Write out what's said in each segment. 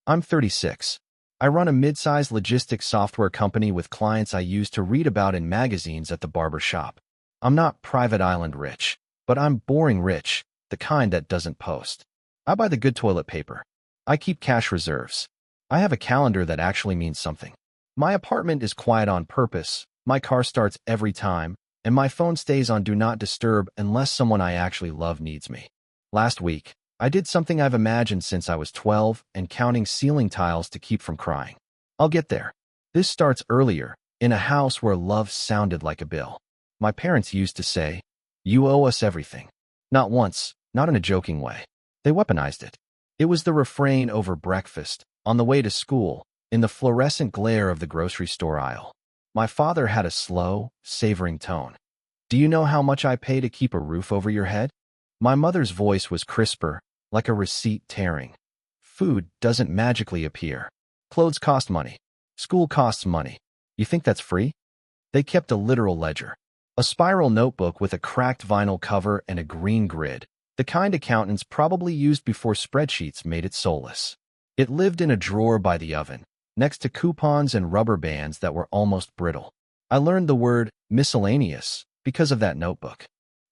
I'm 36. I run a mid-sized logistics software company with clients I used to read about in magazines at the barber shop. I'm not private island rich, but I'm boring rich, the kind that doesn't post. I buy the good toilet paper. I keep cash reserves. I have a calendar that actually means something. My apartment is quiet on purpose, my car starts every time, and my phone stays on Do Not Disturb unless someone I actually love needs me. Last week, I did something I've imagined since I was 12 and counting ceiling tiles to keep from crying. I'll get there. This starts earlier, in a house where love sounded like a bill. My parents used to say, "You owe us everything." Not once, not in a joking way. They weaponized it. It was the refrain over breakfast, on the way to school, in the fluorescent glare of the grocery store aisle. My father had a slow, savoring tone. "Do you know how much I pay to keep a roof over your head?" My mother's voice was crisper, like a receipt tearing. "Food doesn't magically appear. Clothes cost money. School costs money. You think that's free?" They kept a literal ledger. A spiral notebook with a cracked vinyl cover and a green grid, the kind accountants probably used before spreadsheets made it soulless. It lived in a drawer by the oven, next to coupons and rubber bands that were almost brittle. I learned the word miscellaneous because of that notebook.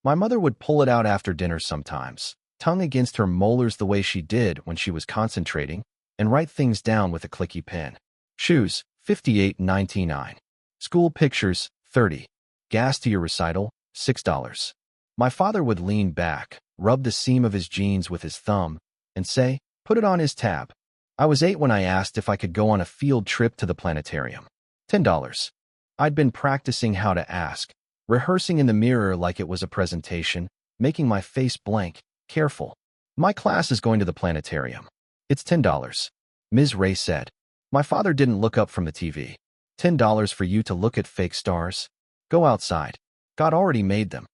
My mother would pull it out after dinner sometimes, tongue against her molars the way she did when she was concentrating, and write things down with a clicky pen. Shoes, $58.99. School pictures, $30. Gas to your recital, $6. My father would lean back, rub the seam of his jeans with his thumb, and say, "Put it on his tab." I was 8 when I asked if I could go on a field trip to the planetarium. $10. I'd been practicing how to ask, rehearsing in the mirror like it was a presentation, making my face blank, careful. "My class is going to the planetarium. It's $10. Ms. Ray said. My father didn't look up from the TV. $10 for you to look at fake stars? Go outside. God already made them."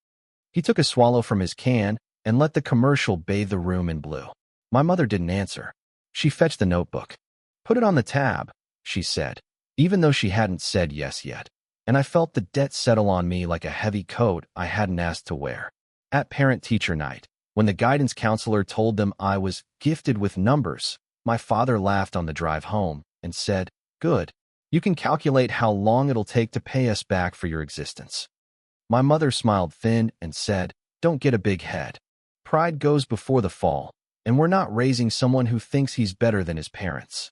He took a swallow from his can and let the commercial bathe the room in blue. My mother didn't answer. She fetched the notebook. "Put it on the tab," she said, even though she hadn't said yes yet. And I felt the debt settle on me like a heavy coat I hadn't asked to wear. At parent-teacher night, when the guidance counselor told them I was gifted with numbers, my father laughed on the drive home and said, "Good. You can calculate how long it'll take to pay us back for your existence." My mother smiled thin and said, "Don't get a big head. Pride goes before the fall, and we're not raising someone who thinks he's better than his parents."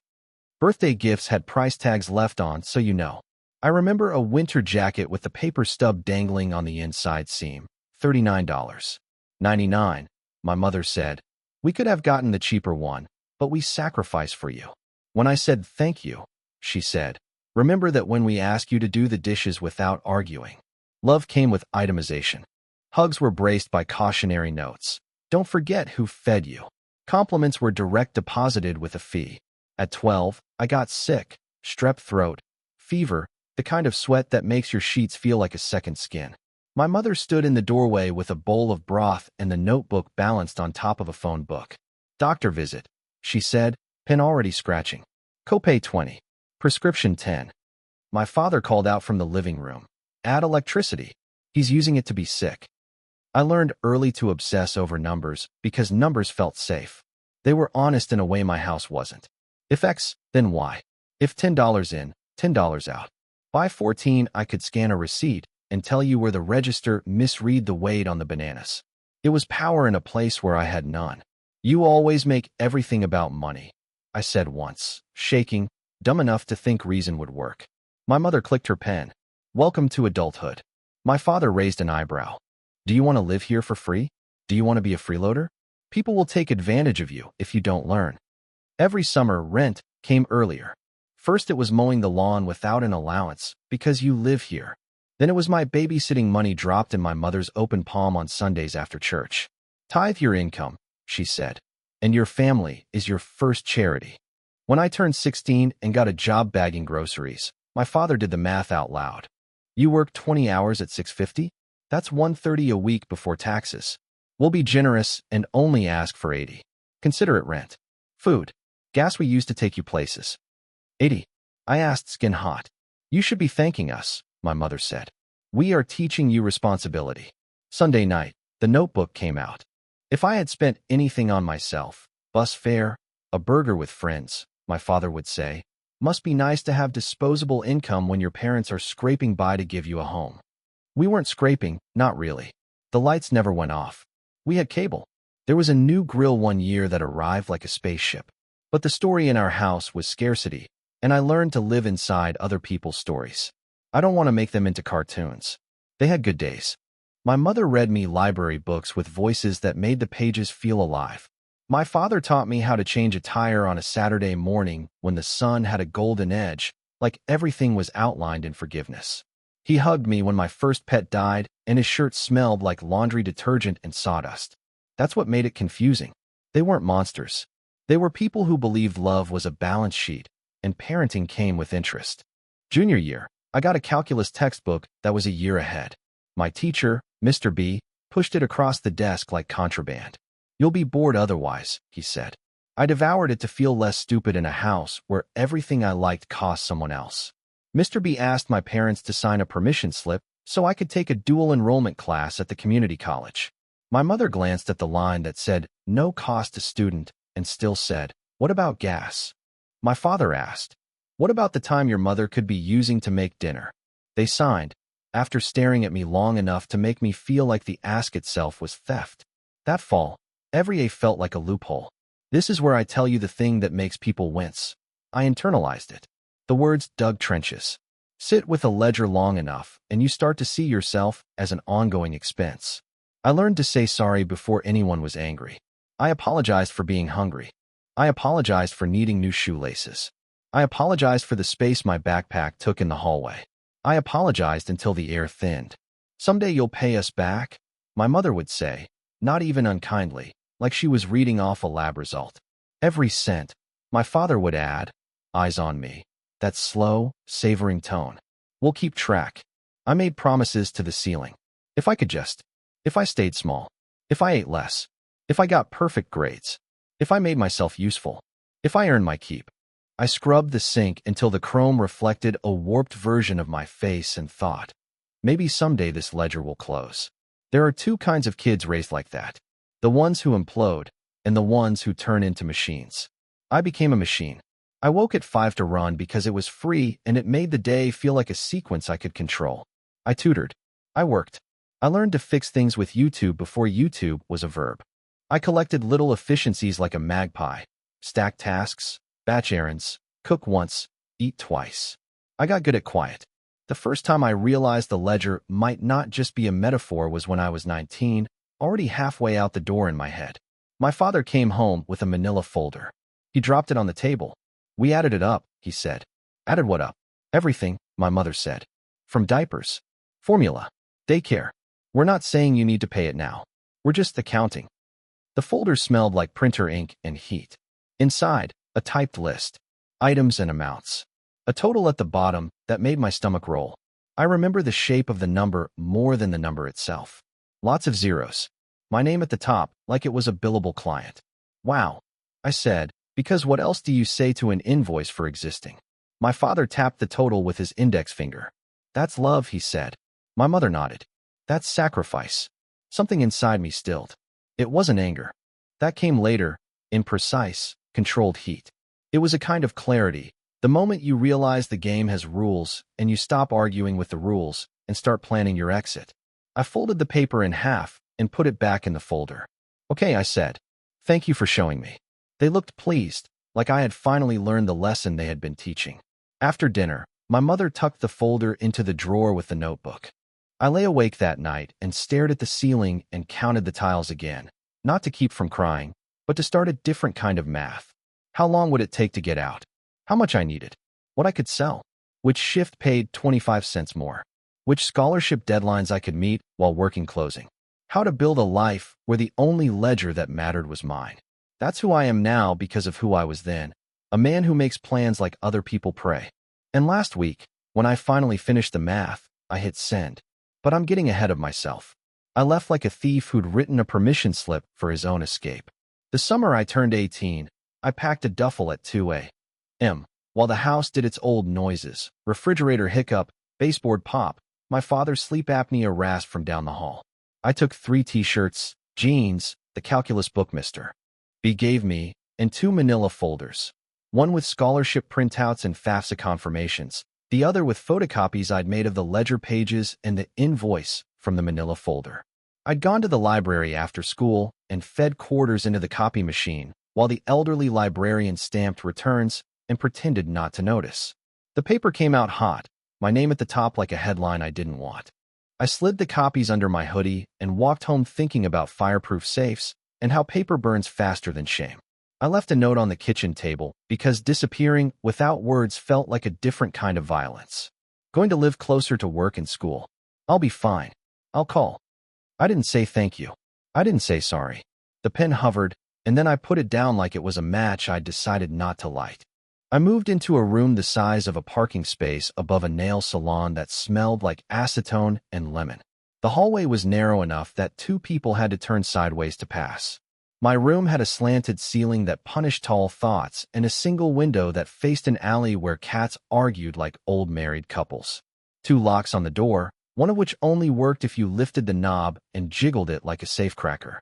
Birthday gifts had price tags left on, so you know. I remember a winter jacket with the paper stub dangling on the inside seam, $39.99. My mother said, "We could have gotten the cheaper one, but we sacrificed for you." When I said thank you, she said, "Remember that when we ask you to do the dishes without arguing." Love came with itemization. Hugs were braced by cautionary notes. "Don't forget who fed you." Compliments were direct deposited with a fee. At 12, I got sick, strep throat, fever, the kind of sweat that makes your sheets feel like a second skin. My mother stood in the doorway with a bowl of broth and the notebook balanced on top of a phone book. "Doctor visit," she said, pen already scratching. "Copay 20. Prescription 10. My father called out from the living room. "Add electricity. He's using it to be sick." I learned early to obsess over numbers because numbers felt safe. They were honest in a way my house wasn't. If X, then Y. If $10 in, $10 out. By 14, I could scan a receipt and tell you where the register misread the weight on the bananas. It was power in a place where I had none. "You always make everything about money," I said once, shaking, dumb enough to think reason would work. My mother clicked her pen. "Welcome to adulthood." My father raised an eyebrow. "Do you want to live here for free? Do you want to be a freeloader? People will take advantage of you if you don't learn." Every summer, rent came earlier. First, it was mowing the lawn without an allowance because you live here. Then it was my babysitting money dropped in my mother's open palm on Sundays after church. "Tithe your income," she said, "and your family is your first charity." When I turned 16 and got a job bagging groceries, my father did the math out loud. "You work 20 hours at $6.50? That's $130 a week before taxes. We'll be generous and only ask for 80. Consider it rent. Food. Gas we use to take you places." 80. I asked, skin hot. "You should be thanking us," my mother said. "We are teaching you responsibility." Sunday night, the notebook came out. If I had spent anything on myself, bus fare, a burger with friends, my father would say. Must be nice to have disposable income when your parents are scraping by to give you a home. We weren't scraping, not really. The lights never went off. We had cable. There was a new grill one year that arrived like a spaceship. But the story in our house was scarcity, and I learned to live inside other people's stories. I don't want to make them into cartoons. They had good days. My mother read me library books with voices that made the pages feel alive. My father taught me how to change a tire on a Saturday morning when the sun had a golden edge, like everything was outlined in forgiveness. He hugged me when my first pet died, and his shirt smelled like laundry detergent and sawdust. That's what made it confusing. They weren't monsters. They were people who believed love was a balance sheet, and parenting came with interest. Junior year, I got a calculus textbook that was a year ahead. My teacher, Mr. B, pushed it across the desk like contraband. You'll be bored otherwise, he said. I devoured it to feel less stupid in a house where everything I liked cost someone else. Mr. B asked my parents to sign a permission slip so I could take a dual enrollment class at the community college. My mother glanced at the line that said, no cost to student, and still said, what about gas? My father asked, what about the time your mother could be using to make dinner? They signed, after staring at me long enough to make me feel like the ask itself was theft. That fall, every A felt like a loophole. This is where I tell you the thing that makes people wince. I internalized it. The words dug trenches. Sit with a ledger long enough, and you start to see yourself as an ongoing expense. I learned to say sorry before anyone was angry. I apologized for being hungry. I apologized for needing new shoelaces. I apologized for the space my backpack took in the hallway. I apologized until the air thinned. Someday you'll pay us back, my mother would say, not even unkindly, like she was reading off a lab result. Every cent, my father would add, eyes on me. That slow, savoring tone. We'll keep track. I made promises to the ceiling. If I stayed small, if I ate less, if I got perfect grades, if I made myself useful, if I earned my keep. I scrubbed the sink until the chrome reflected a warped version of my face and thought, maybe someday this ledger will close. There are two kinds of kids raised like that. The ones who implode, and the ones who turn into machines. I became a machine. I woke at 5 to run because it was free and it made the day feel like a sequence I could control. I tutored. I worked. I learned to fix things with YouTube before YouTube was a verb. I collected little efficiencies like a magpie. Stack tasks, batch errands, cook once, eat twice. I got good at quiet. The first time I realized the ledger might not just be a metaphor was when I was 19, already halfway out the door in my head. My father came home with a manila folder. He dropped it on the table. We added it up, he said. Added what up? Everything, my mother said. From diapers, formula, daycare. We're not saying you need to pay it now. We're just accounting. The folder smelled like printer ink and heat. Inside, a typed list, items and amounts. A total at the bottom that made my stomach roll. I remember the shape of the number more than the number itself. Lots of zeros. My name at the top, like it was a billable client. Wow, I said, because what else do you say to an invoice for existing? My father tapped the total with his index finger. That's love, he said. My mother nodded. That's sacrifice. Something inside me stilled. It wasn't anger. That came later, in precise, controlled heat. It was a kind of clarity, the moment you realize the game has rules and you stop arguing with the rules and start planning your exit. I folded the paper in half and put it back in the folder. Okay, I said. Thank you for showing me. They looked pleased, like I had finally learned the lesson they had been teaching. After dinner, my mother tucked the folder into the drawer with the notebook. I lay awake that night and stared at the ceiling and counted the tiles again, not to keep from crying, but to start a different kind of math. How long would it take to get out? How much I needed? What I could sell? Which shift paid 25 cents more? Which scholarship deadlines I could meet while working closing? How to build a life where the only ledger that mattered was mine. That's who I am now because of who I was then, a man who makes plans like other people pray. And last week, when I finally finished the math, I hit send. But I'm getting ahead of myself. I left like a thief who'd written a permission slip for his own escape. The summer I turned 18, I packed a duffel at 2 a.m. While the house did its old noises, refrigerator hiccup, baseboard pop, my father's sleep apnea rasped from down the hall. I took 3 t-shirts, jeans, the calculus book Mr. B gave me, and 2 manila folders. one with scholarship printouts and FAFSA confirmations, the other with photocopies I'd made of the ledger pages and the invoice from the manila folder. I'd gone to the library after school and fed quarters into the copy machine, while the elderly librarian stamped returns and pretended not to notice. The paper came out hot, my name at the top like a headline I didn't want. I slid the copies under my hoodie and walked home thinking about fireproof safes and how paper burns faster than shame. I left a note on the kitchen table because disappearing without words felt like a different kind of violence. Going to live closer to work and school. I'll be fine. I'll call. I didn't say thank you. I didn't say sorry. The pen hovered, and then I put it down like it was a match I'd decided not to light. I moved into a room the size of a parking space above a nail salon that smelled like acetone and lemon. The hallway was narrow enough that two people had to turn sideways to pass. My room had a slanted ceiling that punished tall thoughts and a single window that faced an alley where cats argued like old married couples. Two locks on the door, one of which only worked if you lifted the knob and jiggled it like a safecracker.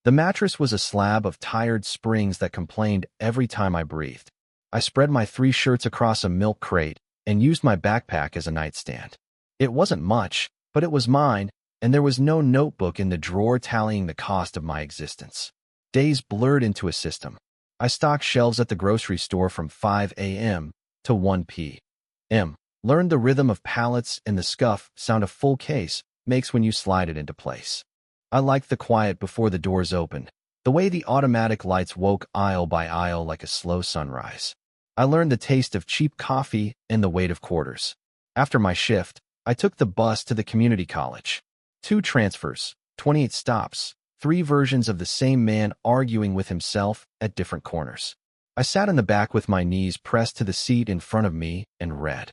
The mattress was a slab of tired springs that complained every time I breathed. I spread my 3 shirts across a milk crate and used my backpack as a nightstand. It wasn't much, but it was mine, and there was no notebook in the drawer tallying the cost of my existence. Days blurred into a system. I stocked shelves at the grocery store from 5 a.m. to 1 p.m. Learned the rhythm of pallets and the scuff sound a full case makes when you slide it into place. I liked the quiet before the doors opened, the way the automatic lights woke aisle by aisle like a slow sunrise. I learned the taste of cheap coffee and the weight of quarters. After my shift, I took the bus to the community college. 2 transfers, 28 stops, 3 versions of the same man arguing with himself at different corners. I sat in the back with my knees pressed to the seat in front of me and read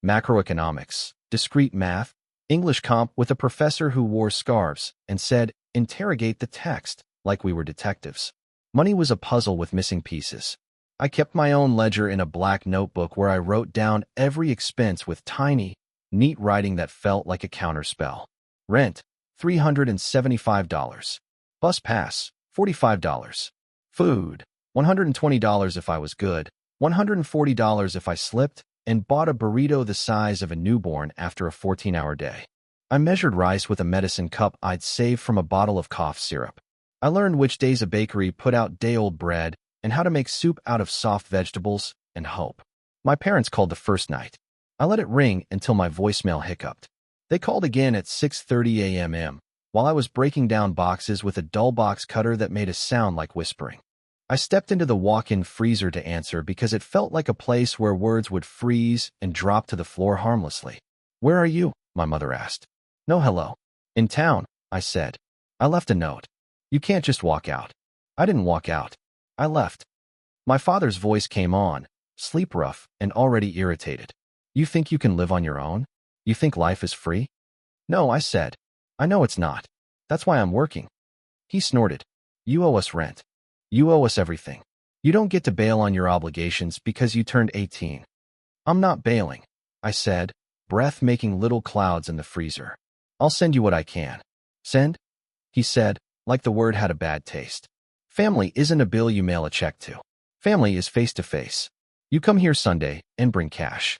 macroeconomics, discrete math, English comp with a professor who wore scarves and said, "Interrogate the text," like we were detectives. Money was a puzzle with missing pieces. I kept my own ledger in a black notebook where I wrote down every expense with tiny, neat writing that felt like a counterspell. Rent, $375. Bus pass, $45. Food, $120 if I was good, $140 if I slipped, and bought a burrito the size of a newborn after a 14-hour day. I measured rice with a medicine cup I'd saved from a bottle of cough syrup. I learned which days a bakery put out day-old bread and how to make soup out of soft vegetables and hope. My parents called the first night. I let it ring until my voicemail hiccuped. They called again at 6:30 a.m. while I was breaking down boxes with a dull box cutter that made a sound like whispering. I stepped into the walk-in freezer to answer because it felt like a place where words would freeze and drop to the floor harmlessly. "Where are you?" my mother asked. "No hello." "In town," I said. "I left a note." "You can't just walk out." "I didn't walk out. I left." My father's voice came on, sleep rough and already irritated. "You think you can live on your own? You think life is free?" "No," I said. "I know it's not. That's why I'm working." He snorted. "You owe us rent. You owe us everything. You don't get to bail on your obligations because you turned 18. "I'm not bailing," I said, breath making little clouds in the freezer. "I'll send you what I can." "Send?" he said, like the word had a bad taste. Family isn't a bill you mail a check to. Family is face-to-face. You come here Sunday and bring cash.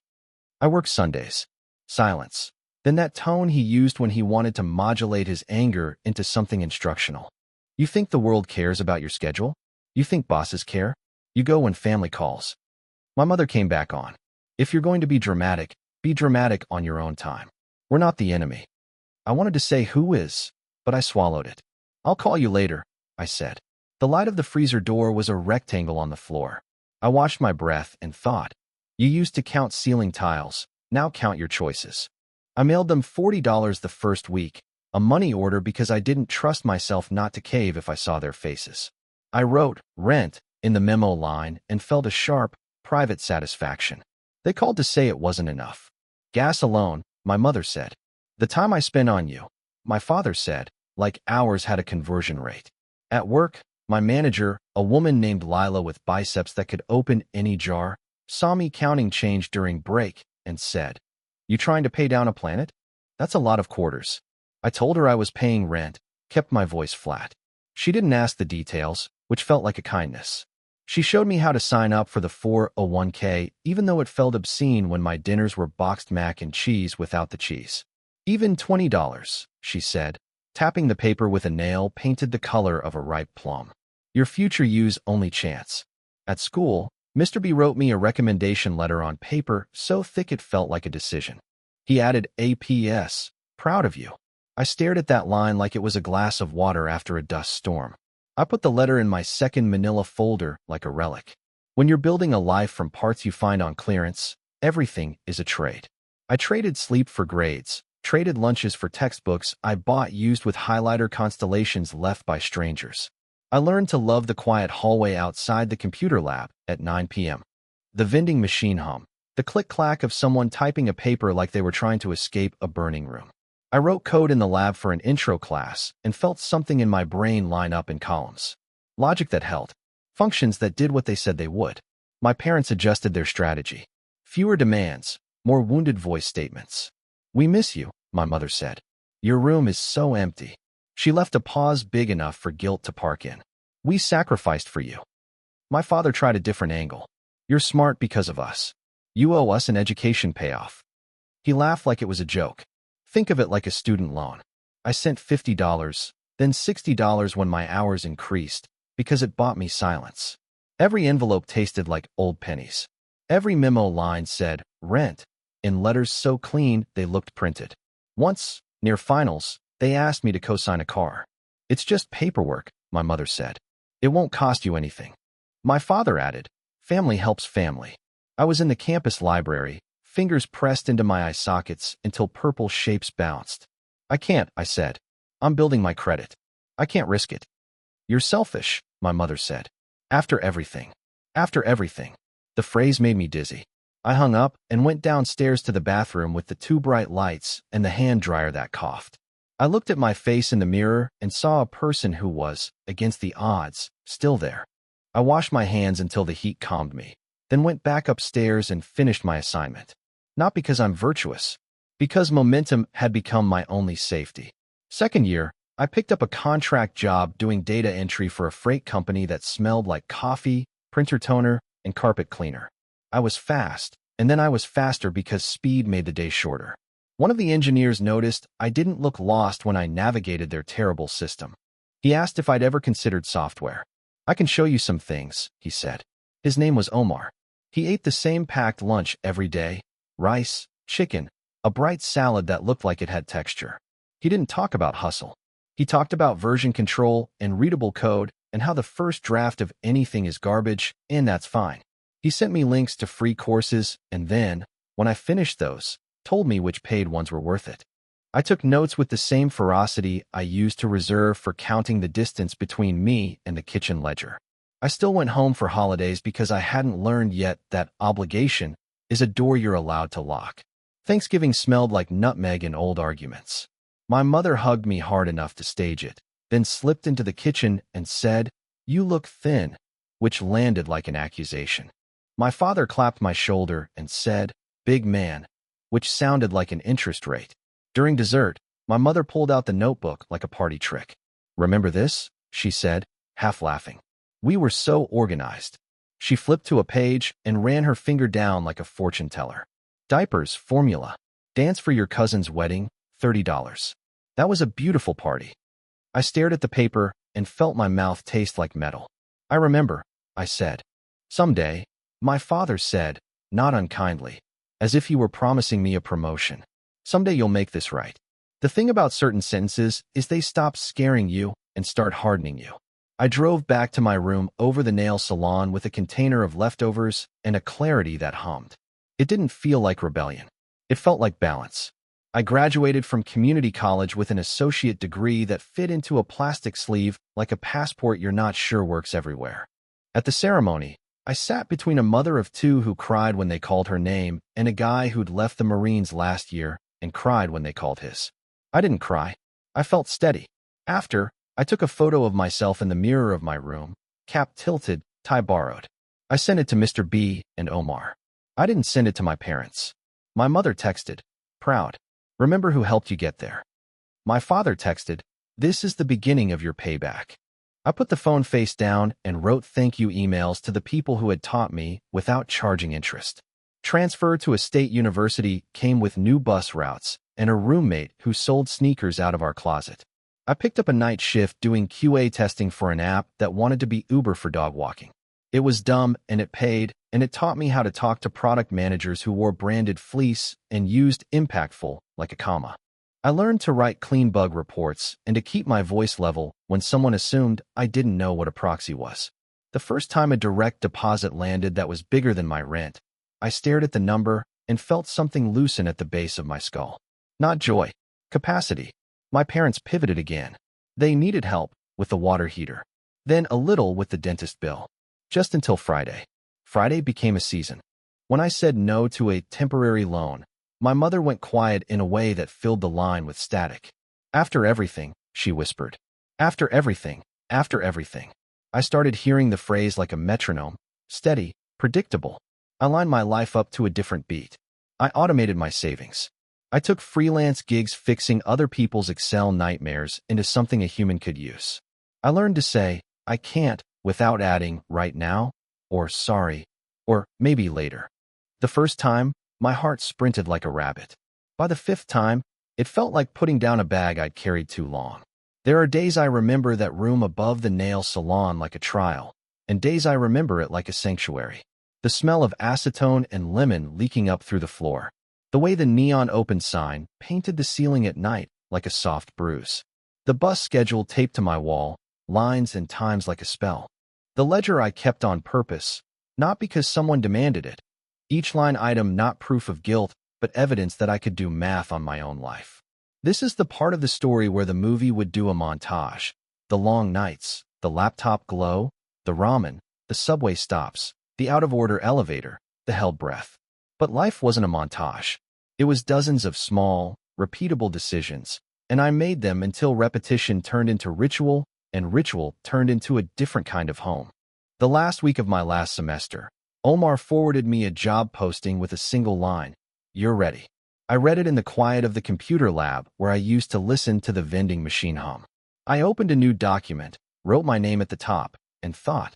I work Sundays. Silence. Then that tone he used when he wanted to modulate his anger into something instructional. "You think the world cares about your schedule? You think bosses care? You go when family calls." My mother came back on. "If you're going to be dramatic on your own time. We're not the enemy." I wanted to say who is, but I swallowed it. "I'll call you later," I said. The light of the freezer door was a rectangle on the floor. I watched my breath and thought, you used to count ceiling tiles, now count your choices. I mailed them $40 the first week, a money order because I didn't trust myself not to cave if I saw their faces. I wrote rent in the memo line and felt a sharp, private satisfaction. They called to say it wasn't enough. "Gas alone," my mother said. "The time I spent on you," my father said, like ours had a conversion rate. At work, my manager, a woman named Lila with biceps that could open any jar, saw me counting change during break and said, "You trying to pay down a planet? That's a lot of quarters." I told her I was paying rent, kept my voice flat. She didn't ask the details, which felt like a kindness. She showed me how to sign up for the 401k, even though it felt obscene when my dinners were boxed mac and cheese without the cheese. Even $20, she said, tapping the paper with a nail painted the color of a ripe plum. Your future you's only chance. At school, Mr. B wrote me a recommendation letter on paper so thick it felt like a decision. He added APS, proud of you. I stared at that line like it was a glass of water after a dust storm. I put the letter in my second manila folder like a relic. When you're building a life from parts you find on clearance, everything is a trade. I traded sleep for grades, traded lunches for textbooks I bought used with highlighter constellations left by strangers. I learned to love the quiet hallway outside the computer lab at 9 p.m. The vending machine hum, the click-clack of someone typing a paper like they were trying to escape a burning room. I wrote code in the lab for an intro class and felt something in my brain line up in columns. Logic that held. Functions that did what they said they would. My parents adjusted their strategy. Fewer demands, more wounded voice statements. We miss you, my mother said. Your room is so empty. She left a pause big enough for guilt to park in. We sacrificed for you. My father tried a different angle. You're smart because of us. You owe us an education payoff. He laughed like it was a joke. Think of it like a student loan. I sent $50, then $60 when my hours increased, because it bought me silence. Every envelope tasted like old pennies. Every memo line said, rent, in letters so clean they looked printed. Once, near finals, they asked me to co-sign a car. It's just paperwork, my mother said. It won't cost you anything. My father added, family helps family. I was in the campus library, fingers pressed into my eye sockets until purple shapes bounced. I can't, I said. I'm building my credit. I can't risk it. You're selfish, my mother said. After everything. After everything. The phrase made me dizzy. I hung up and went downstairs to the bathroom with the two bright lights and the hand dryer that coughed. I looked at my face in the mirror and saw a person who was, against the odds, still there. I washed my hands until the heat calmed me, then went back upstairs and finished my assignment. Not because I'm virtuous, because momentum had become my only safety. Second year, I picked up a contract job doing data entry for a freight company that smelled like coffee, printer toner, and carpet cleaner. I was fast, and then I was faster because speed made the day shorter. One of the engineers noticed I didn't look lost when I navigated their terrible system. He asked if I'd ever considered software. I can show you some things, he said. His name was Omar. He ate the same packed lunch every day. Rice, chicken, a bright salad that looked like it had texture. He didn't talk about hustle. He talked about version control and readable code and how the first draft of anything is garbage, and that's fine. He sent me links to free courses and then, when I finished those, told me which paid ones were worth it. I took notes with the same ferocity I used to reserve for counting the distance between me and the kitchen ledger. I still went home for holidays because I hadn't learned yet that obligation is a door you're allowed to lock. Thanksgiving smelled like nutmeg and old arguments. My mother hugged me hard enough to stage it, then slipped into the kitchen and said, "You look thin," which landed like an accusation. My father clapped my shoulder and said, "Big man," which sounded like an interest rate. During dessert, my mother pulled out the notebook like a party trick. "Remember this?" she said, half laughing. We were so organized. She flipped to a page and ran her finger down like a fortune teller. Diapers, formula. Dance for your cousin's wedding, $30. That was a beautiful party. I stared at the paper and felt my mouth taste like metal. "I remember," I said. "Someday," my father said, not unkindly, as if he were promising me a promotion. "Someday you'll make this right." The thing about certain sentences is they stop scaring you and start hardening you. I drove back to my room over the nail salon with a container of leftovers and a clarity that hummed. It didn't feel like rebellion. It felt like balance. I graduated from community college with an associate degree that fit into a plastic sleeve like a passport you're not sure works everywhere. At the ceremony, I sat between a mother of two who cried when they called her name and a guy who'd left the Marines last year and cried when they called his. I didn't cry. I felt steady. After, I took a photo of myself in the mirror of my room, cap tilted, tie borrowed. I sent it to Mr. B and Omar. I didn't send it to my parents. My mother texted, "Proud. Remember who helped you get there." My father texted, "This is the beginning of your payback." I put the phone face down and wrote thank you emails to the people who had taught me without charging interest. Transfer to a state university came with new bus routes and a roommate who sold sneakers out of our closet. I picked up a night shift doing QA testing for an app that wanted to be Uber for dog walking. It was dumb and it paid, and it taught me how to talk to product managers who wore branded fleece and used impactful like a comma. I learned to write clean bug reports and to keep my voice level when someone assumed I didn't know what a proxy was. The first time a direct deposit landed that was bigger than my rent, I stared at the number and felt something loosen at the base of my skull. Not joy, capacity. My parents pivoted again. They needed help with the water heater, then a little with the dentist bill. Just until Friday. Friday became a season. When I said no to a temporary loan, my mother went quiet in a way that filled the line with static. After everything, she whispered. After everything, after everything. I started hearing the phrase like a metronome, steady, predictable. I lined my life up to a different beat. I automated my savings. I took freelance gigs fixing other people's Excel nightmares into something a human could use. I learned to say, I can't, without adding right now, or sorry, or maybe later. The first time, my heart sprinted like a rabbit. By the fifth time, it felt like putting down a bag I'd carried too long. There are days I remember that room above the nail salon like a trial, and days I remember it like a sanctuary. The smell of acetone and lemon leaking up through the floor. The way the neon open sign painted the ceiling at night like a soft bruise. The bus schedule taped to my wall, lines and times like a spell. The ledger I kept on purpose, not because someone demanded it. Each line item not proof of guilt, but evidence that I could do math on my own life. This is the part of the story where the movie would do a montage. The long nights, the laptop glow, the ramen, the subway stops, the out-of-order elevator, the held breath. But life wasn't a montage. It was dozens of small, repeatable decisions, and I made them until repetition turned into ritual, and ritual turned into a different kind of home. The last week of my last semester, Omar forwarded me a job posting with a single line, "You're ready." I read it in the quiet of the computer lab where I used to listen to the vending machine hum. I opened a new document, wrote my name at the top, and thought,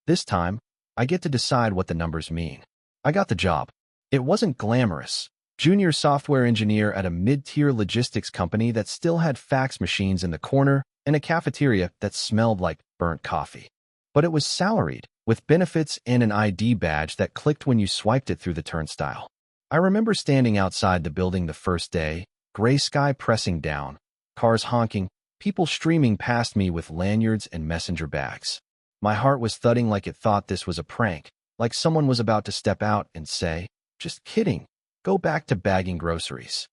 this time, I get to decide what the numbers mean. I got the job. It wasn't glamorous. Junior software engineer at a mid-tier logistics company that still had fax machines in the corner and a cafeteria that smelled like burnt coffee. But it was salaried, with benefits and an ID badge that clicked when you swiped it through the turnstile. I remember standing outside the building the first day, gray sky pressing down, cars honking, people streaming past me with lanyards and messenger bags. My heart was thudding like it thought this was a prank, like someone was about to step out and say, just kidding, go back to bagging groceries.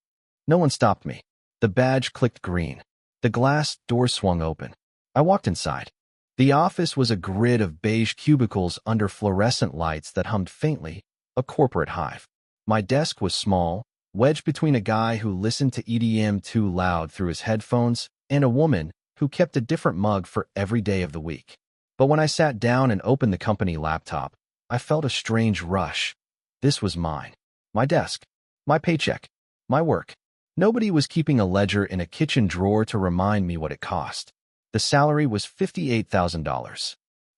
No one stopped me. The badge clicked green. The glass door swung open. I walked inside. The office was a grid of beige cubicles under fluorescent lights that hummed faintly, a corporate hive. My desk was small, wedged between a guy who listened to EDM too loud through his headphones and a woman who kept a different mug for every day of the week. But when I sat down and opened the company laptop, I felt a strange rush. This was mine. My desk. My paycheck. My work. Nobody was keeping a ledger in a kitchen drawer to remind me what it cost. The salary was $58,000.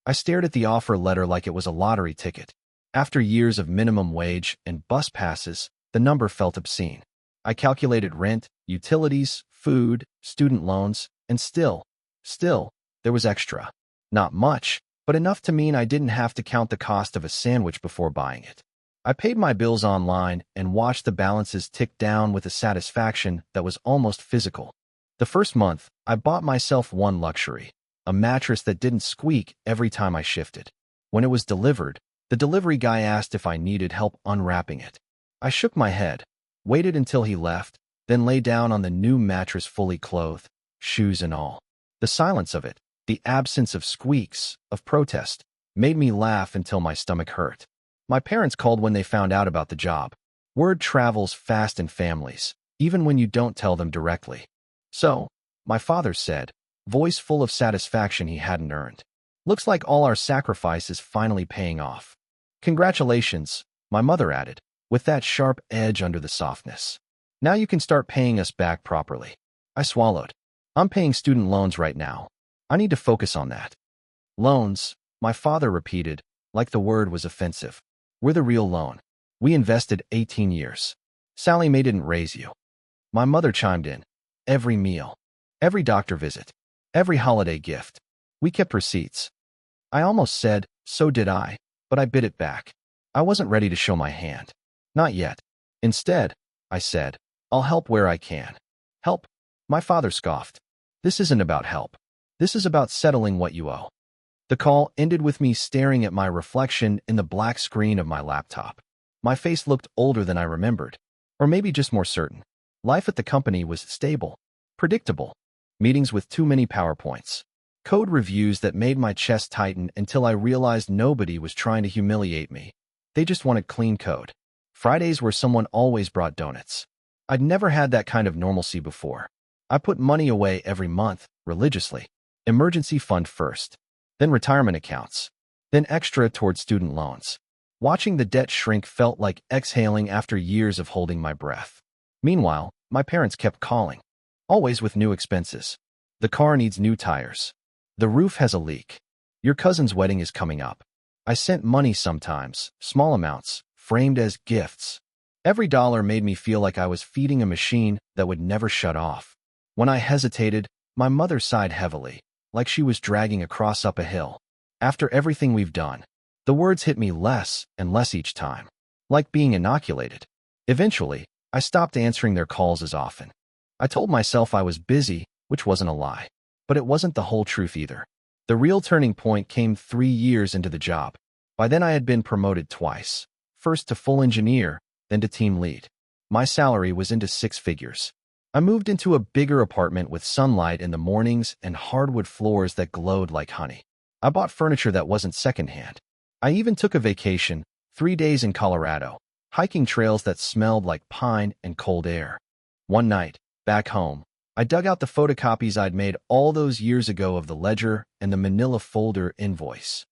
I stared at the offer letter like it was a lottery ticket. After years of minimum wage and bus passes, the number felt obscene. I calculated rent, utilities, food, student loans, and still, there was extra. Not much, but enough to mean I didn't have to count the cost of a sandwich before buying it. I paid my bills online and watched the balances tick down with a satisfaction that was almost physical. The first month, I bought myself one luxury, a mattress that didn't squeak every time I shifted. When it was delivered, the delivery guy asked if I needed help unwrapping it. I shook my head, waited until he left, then lay down on the new mattress fully clothed, shoes and all. The silence of it, the absence of squeaks, of protest, made me laugh until my stomach hurt. My parents called when they found out about the job. Word travels fast in families, even when you don't tell them directly. So, my father said, voice full of satisfaction he hadn't earned. Looks like all our sacrifice is finally paying off. Congratulations, my mother added, with that sharp edge under the softness. Now you can start paying us back properly. I swallowed. I'm paying student loans right now. I need to focus on that. Loans, my father repeated, like the word was offensive. We're the real loan. We invested 18 years. Sally Mae didn't raise you. My mother chimed in. Every meal. Every doctor visit. Every holiday gift. We kept receipts. I almost said, so did I, but I bit it back. I wasn't ready to show my hand. Not yet. Instead, I said, I'll help where I can. Help? My father scoffed. This isn't about help. This is about settling what you owe. The call ended with me staring at my reflection in the black screen of my laptop. My face looked older than I remembered, or maybe just more certain. Life at the company was stable, predictable. Meetings with too many PowerPoints. Code reviews that made my chest tighten until I realized nobody was trying to humiliate me. They just wanted clean code. Fridays where someone always brought donuts. I'd never had that kind of normalcy before. I put money away every month, religiously. Emergency fund first, then retirement accounts, then extra toward student loans. Watching the debt shrink felt like exhaling after years of holding my breath. Meanwhile, my parents kept calling, always with new expenses. The car needs new tires. The roof has a leak. Your cousin's wedding is coming up. I sent money sometimes, small amounts, framed as gifts. Every dollar made me feel like I was feeding a machine that would never shut off. When I hesitated, my mother sighed heavily, like she was dragging a cross up a hill. After everything we've done, the words hit me less and less each time, like being inoculated. Eventually, I stopped answering their calls as often. I told myself I was busy, which wasn't a lie. But it wasn't the whole truth either. The real turning point came 3 years into the job. By then I had been promoted twice, first to full engineer, then to team lead. My salary was into 6 figures. I moved into a bigger apartment with sunlight in the mornings and hardwood floors that glowed like honey. I bought furniture that wasn't secondhand. I even took a vacation, 3 days in Colorado, hiking trails that smelled like pine and cold air. One night, back home, I dug out the photocopies I'd made all those years ago of the ledger and the manila folder invoice.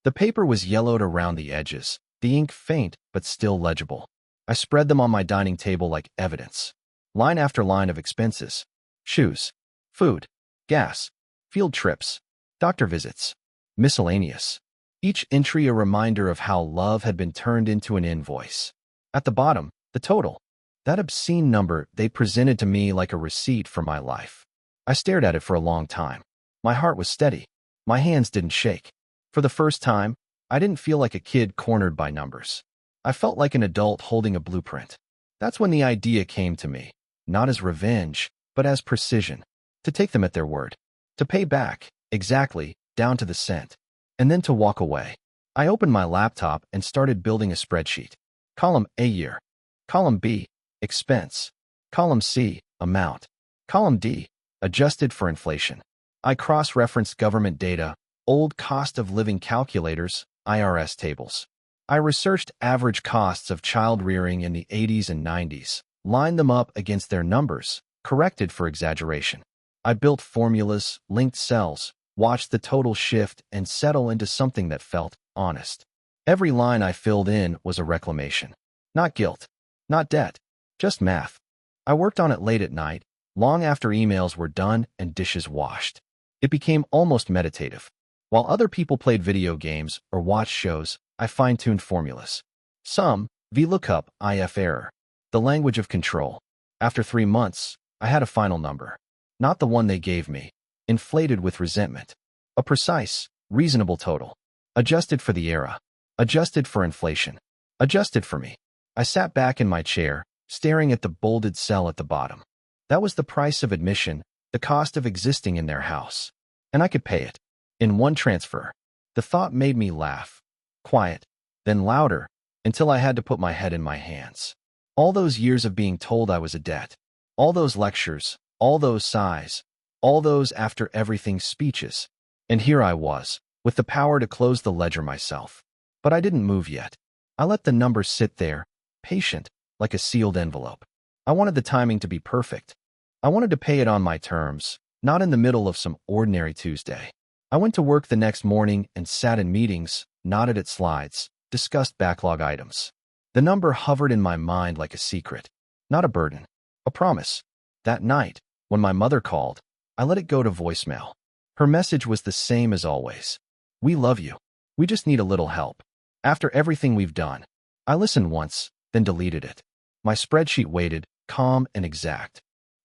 The paper was yellowed around the edges, the ink faint but still legible. I spread them on my dining table like evidence. Line after line of expenses. Shoes, food, gas, field trips, doctor visits, miscellaneous. Each entry a reminder of how love had been turned into an invoice. At the bottom, the total. That obscene number they presented to me like a receipt for my life. I stared at it for a long time. My heart was steady. My hands didn't shake. For the first time, I didn't feel like a kid cornered by numbers. I felt like an adult holding a blueprint. That's when the idea came to me, not as revenge, but as precision. To take them at their word. To pay back, exactly, down to the cent. And then to walk away. I opened my laptop and started building a spreadsheet. Column A, year. Column B, expense. Column C, amount. Column D, adjusted for inflation. I cross-referenced government data, old cost of living calculators, IRS tables. I researched average costs of child rearing in the 80s and 90s, lined them up against their numbers, corrected for exaggeration. I built formulas, linked cells, watched the total shift and settle into something that felt honest. Every line I filled in was a reclamation. Not guilt, not debt. Just math. I worked on it late at night, long after emails were done and dishes washed. It became almost meditative. While other people played video games or watched shows, I fine-tuned formulas. Some, VLOOKUP, IF error, the language of control. After 3 months, I had a final number. Not the one they gave me, inflated with resentment. A precise, reasonable total. Adjusted for the era. Adjusted for inflation. Adjusted for me. I sat back in my chair, staring at the bolded cell at the bottom. That was the price of admission, the cost of existing in their house. And I could pay it. In one transfer. The thought made me laugh. Quiet. Then louder, until I had to put my head in my hands. All those years of being told I was a debt. All those lectures. All those sighs. All those after everything speeches. And here I was, with the power to close the ledger myself. But I didn't move yet. I let the numbers sit there, patient, like a sealed envelope. I wanted the timing to be perfect. I wanted to pay it on my terms, not in the middle of some ordinary Tuesday. I went to work the next morning and sat in meetings, nodded at slides, discussed backlog items. The number hovered in my mind like a secret, not a burden, a promise. That night, when my mother called, I let it go to voicemail. Her message was the same as always. We love you. We just need a little help. After everything we've done. I listened once, then deleted it. My spreadsheet waited, calm and exact.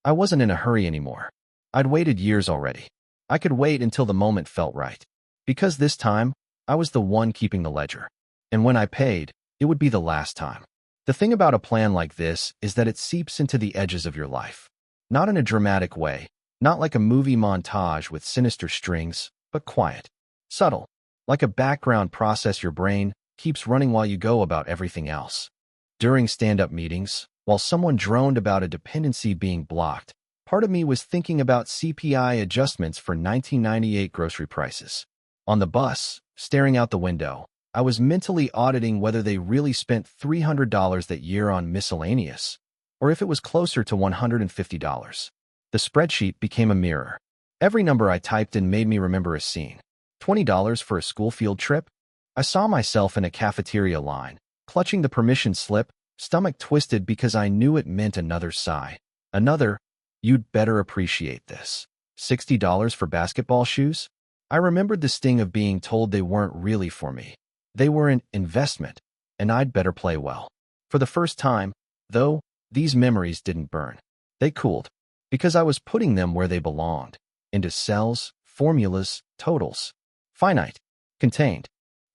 I wasn't in a hurry anymore. I'd waited years already. I could wait until the moment felt right. Because this time, I was the one keeping the ledger. And when I paid, it would be the last time. The thing about a plan like this is that it seeps into the edges of your life. Not in a dramatic way, not like a movie montage with sinister strings, but quiet, subtle, like a background process your brain keeps running while you go about everything else. During stand-up meetings, while someone droned about a dependency being blocked, part of me was thinking about CPI adjustments for 1998 grocery prices. On the bus, staring out the window, I was mentally auditing whether they really spent $300 that year on miscellaneous, or if it was closer to $150. The spreadsheet became a mirror. Every number I typed in made me remember a scene. $20 for a school field trip? I saw myself in a cafeteria line, clutching the permission slip, stomach twisted because I knew it meant another sigh. Another, you'd better appreciate this. $60 for basketball shoes? I remembered the sting of being told they weren't really for me. They were an investment, and I'd better play well. For the first time, though, these memories didn't burn. They cooled, because I was putting them where they belonged, into cells, formulas, totals. Finite, contained,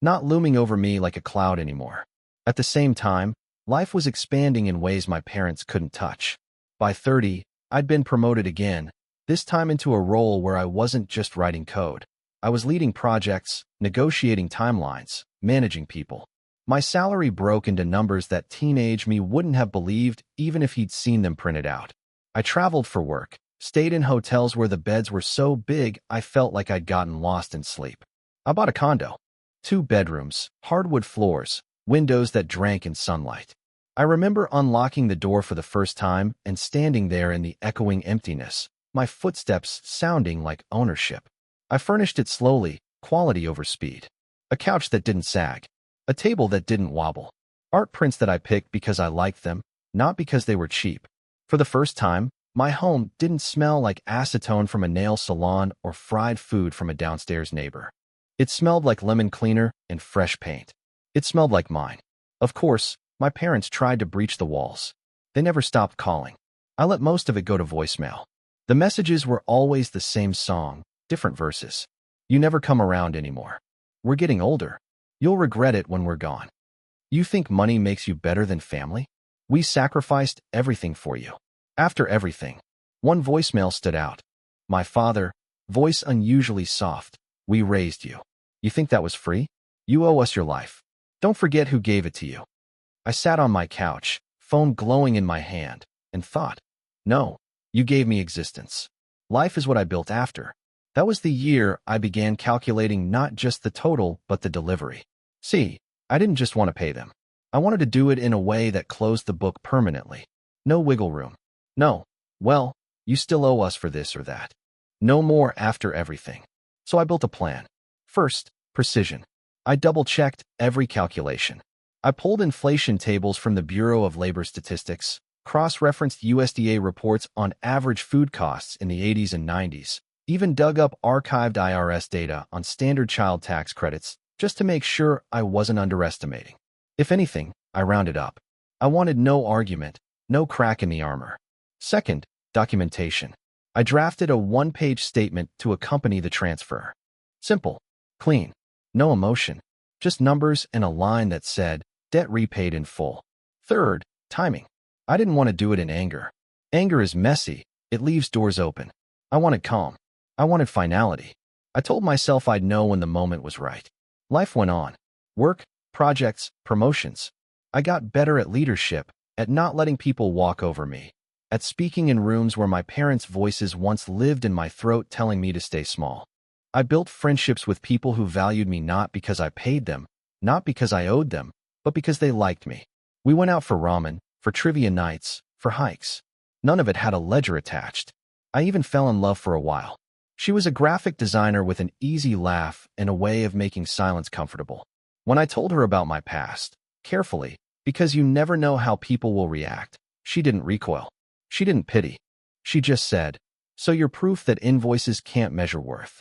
not looming over me like a cloud anymore. At the same time, life was expanding in ways my parents couldn't touch. By 30, I'd been promoted again, this time into a role where I wasn't just writing code. I was leading projects, negotiating timelines, managing people. My salary broke into numbers that teenage me wouldn't have believed even if he'd seen them printed out. I traveled for work, stayed in hotels where the beds were so big I felt like I'd gotten lost in sleep. I bought a condo. 2 bedrooms, hardwood floors, windows that drank in sunlight. I remember unlocking the door for the first time and standing there in the echoing emptiness, my footsteps sounding like ownership. I furnished it slowly, quality over speed. A couch that didn't sag. A table that didn't wobble. Art prints that I picked because I liked them, not because they were cheap. For the first time, my home didn't smell like acetone from a nail salon or fried food from a downstairs neighbor. It smelled like lemon cleaner and fresh paint. It smelled like mine. Of course, my parents tried to breach the walls. They never stopped calling. I let most of it go to voicemail. The messages were always the same song, different verses. You never come around anymore. We're getting older. You'll regret it when we're gone. You think money makes you better than family? We sacrificed everything for you. After everything. One voicemail stood out. My father, voice unusually soft. We raised you. You think that was free? You owe us your life. Don't forget who gave it to you. I sat on my couch, phone glowing in my hand, and thought, no, you gave me existence. Life is what I built after. That was the year I began calculating not just the total, but the delivery. See, I didn't just want to pay them. I wanted to do it in a way that closed the book permanently. No wiggle room. No, well, you still owe us for this or that. No more after everything. So I built a plan. First, precision. I double-checked every calculation. I pulled inflation tables from the Bureau of Labor Statistics, cross-referenced USDA reports on average food costs in the 80s and 90s, even dug up archived IRS data on standard child tax credits just to make sure I wasn't underestimating. If anything, I rounded up. I wanted no argument, no crack in the armor. Second, documentation. I drafted a 1-page statement to accompany the transfer. Simple, clean, no emotion, just numbers and a line that said, debt repaid in full. Third, timing. I didn't want to do it in anger. Anger is messy. It leaves doors open. I wanted calm. I wanted finality. I told myself I'd know when the moment was right. Life went on. Work, projects, promotions. I got better at leadership, at not letting people walk over me, at speaking in rooms where my parents' voices once lived in my throat telling me to stay small. I built friendships with people who valued me not because I paid them, not because I owed them, but because they liked me. We went out for ramen, for trivia nights, for hikes. None of it had a ledger attached. I even fell in love for a while. She was a graphic designer with an easy laugh and a way of making silence comfortable. When I told her about my past, carefully, because you never know how people will react, she didn't recoil. She didn't pity. She just said, so you're proof that invoices can't measure worth.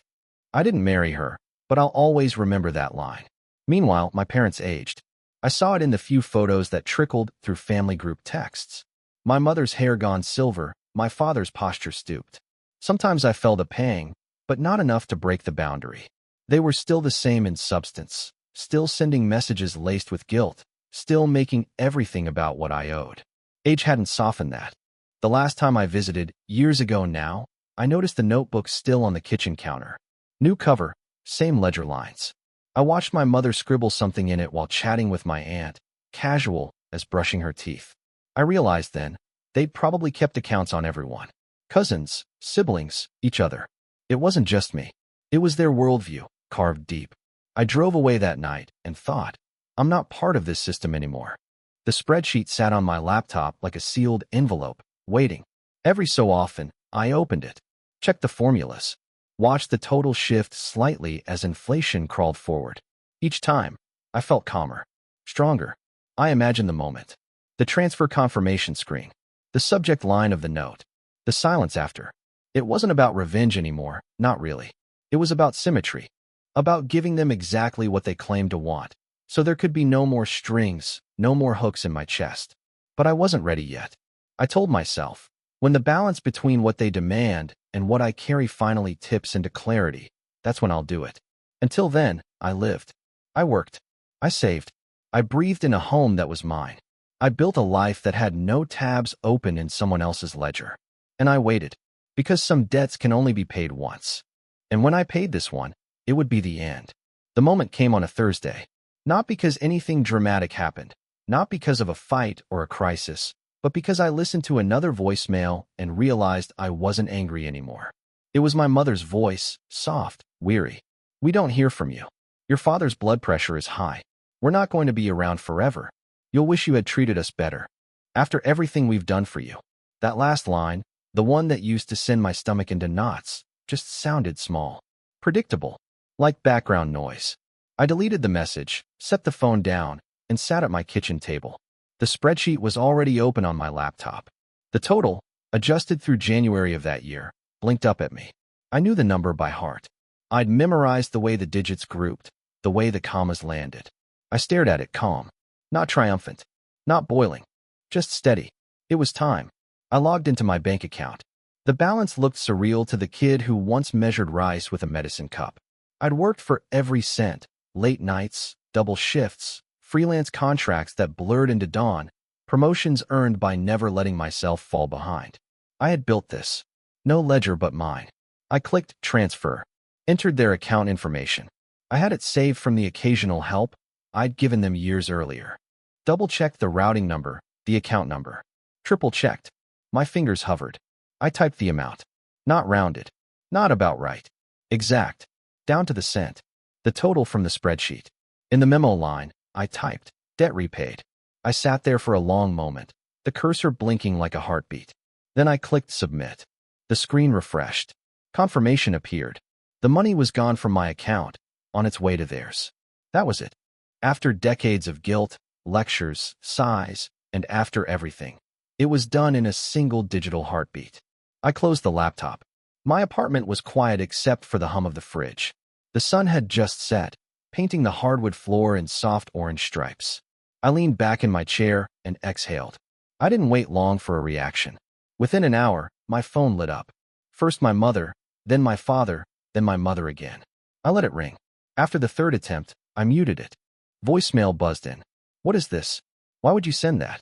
I didn't marry her, but I'll always remember that line. Meanwhile, my parents aged. I saw it in the few photos that trickled through family group texts. My mother's hair gone silver, my father's posture stooped. Sometimes I felt a pang, but not enough to break the boundary. They were still the same in substance, still sending messages laced with guilt, still making everything about what I owed. Age hadn't softened that. The last time I visited, years ago now, I noticed the notebook still on the kitchen counter. New cover, same ledger lines. I watched my mother scribble something in it while chatting with my aunt, casual as brushing her teeth. I realized then, they'd probably kept accounts on everyone. Cousins, siblings, each other. It wasn't just me. It was their worldview, carved deep. I drove away that night and thought, I'm not part of this system anymore. The spreadsheet sat on my laptop like a sealed envelope, waiting. Every so often, I opened it, checked the formulas, watched the total shift slightly as inflation crawled forward. Each time, I felt calmer, stronger. I imagined the moment. The transfer confirmation screen. The subject line of the note. The silence after. It wasn't about revenge anymore, not really. It was about symmetry. About giving them exactly what they claimed to want. So there could be no more strings, no more hooks in my chest. But I wasn't ready yet. I told myself, when the balance between what they demand and what I carry finally tips into clarity, that's when I'll do it. Until then, I lived. I worked. I saved. I breathed in a home that was mine. I built a life that had no tabs open in someone else's ledger. And I waited. Because some debts can only be paid once. And when I paid this one, it would be the end. The moment came on a Thursday. Not because anything dramatic happened. Not because of a fight or a crisis. But because I listened to another voicemail and realized I wasn't angry anymore. It was my mother's voice, soft, weary. We don't hear from you. Your father's blood pressure is high. We're not going to be around forever. You'll wish you had treated us better. After everything we've done for you. That last line, the one that used to send my stomach into knots, just sounded small. Predictable. Like background noise. I deleted the message, set the phone down, and sat at my kitchen table. The spreadsheet was already open on my laptop. The total, adjusted through January of that year, blinked up at me. I knew the number by heart. I'd memorized the way the digits grouped, the way the commas landed. I stared at it calm. Not triumphant. Not boiling. Just steady. It was time. I logged into my bank account. The balance looked surreal to the kid who once measured rice with a medicine cup. I'd worked for every cent. Late nights, double shifts, freelance contracts that blurred into dawn, promotions earned by never letting myself fall behind. I had built this. No ledger but mine. I clicked transfer, entered their account information. I had it saved from the occasional help I'd given them years earlier. Double-checked the routing number, the account number. Triple-checked. My fingers hovered. I typed the amount. Not rounded. Not about right. Exact. Down to the cent. The total from the spreadsheet. In the memo line, I typed, debt repaid. I sat there for a long moment, the cursor blinking like a heartbeat. Then I clicked submit. The screen refreshed. Confirmation appeared. The money was gone from my account, on its way to theirs. That was it. After decades of guilt, lectures, sighs, and after everything, it was done in a single digital heartbeat. I closed the laptop. My apartment was quiet except for the hum of the fridge. The sun had just set, painting the hardwood floor in soft orange stripes. I leaned back in my chair and exhaled. I didn't wait long for a reaction. Within an hour, my phone lit up. First my mother, then my father, then my mother again. I let it ring. After the third attempt, I muted it. Voicemail buzzed in. What is this? Why would you send that?